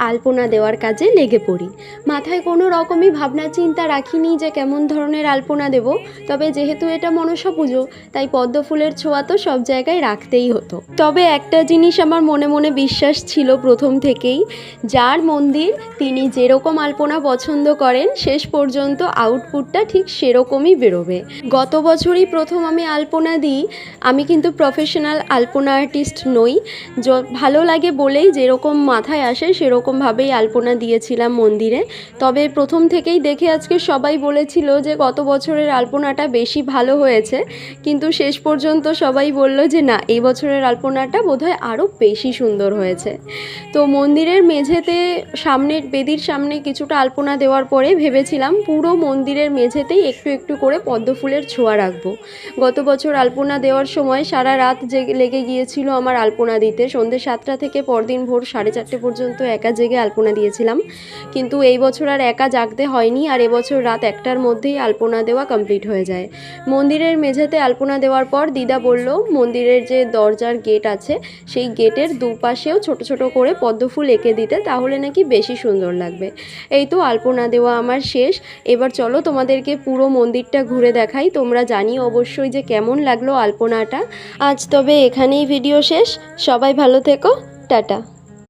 আলপনা দেওয়ার কাজে লেগে পড়ি। মাথায় কোনো রকমই ভাবনা চিন্তা রাখিনি যে কেমন ধরনের আলপনা দেব, তবে যেহেতু এটা মনসা পুজো তাই পদ্ম ফুলের ছোঁয়া তো সব জায়গায় রাখতেই হতো। তবে একটা জিনিস আমার মনে মনে বিশ্বাস ছিল প্রথম থেকেই, যার মন্দির তিনি যেরকম আলপনা পছন্দ করেন শেষ পর্যন্ত আউটপুটটা ঠিক সেরকমই বেরোবে। গত বছরই প্রথম আমি আলপনা দিই। আমি কিন্তু প্রফেশনাল আলপনা আর্টিস্ট নই, ভালো লাগে বলেই যেরকম মাথায় আসে সেরকমভাবেই আলপনা দিয়েছিলাম মন্দিরে। তবে প্রথম থেকেই দেখে আজকে সবাই বলেছিল যে গত বছরের আলপনাটা বেশি ভালো হয়েছে, কিন্তু শেষ পর্যন্ত সবাই বলল যে না, এই বছরের আলপনাটা বোধহয় আরও বেশি সুন্দর হয়েছে। তো মন্দিরের মেঝেতে সামনের বেদির সামনে কিছুটা আলপনা দেওয়ার পরে ভেবেছিলাম পুরো মন্দিরের মেঝেতেই একটু একটু করে পদ্ম ফুলের ছোঁয়া রাখবো। গত বছর আলপনা দেওয়ার সময় সারা রাত লেগে গিয়েছিল আমার আলপনা দিতে। সন্ধ্যে 7টা থেকে পরদিন ভোর 4:30 পর্যন্ত একা জেগে আলপনা দিয়েছিলাম, কিন্তু এই বছর আর একা জাগতে হয়নি। আর এবছর রাত 1টার মধ্যেই আলপনা দেওয়া কমপ্লিট হয়ে যায়। মন্দিরের মেঝেতে আলপনা দেওয়ার পর দিদা বলল মন্দিরের যে দরজার গেট আছে সেই গেটের দুপাশেও ছোট ছোট করে পদ্ম ফুল এঁকে দিতে, তাহলে নাকি বেশি সুন্দর লাগবে। এই তো আলপনা দেওয়া আমার শেষ। এবার চলো তোমাদেরকে পুরো মন্দিরটা ঘুরে দেখাই। তোমরা জানিও অবশ্যই যে কেমন লাগলো আলপনাটা। আজ তবে এখানেই ভিডিও শেষ। সবাই ভালো থেকো, টাটা।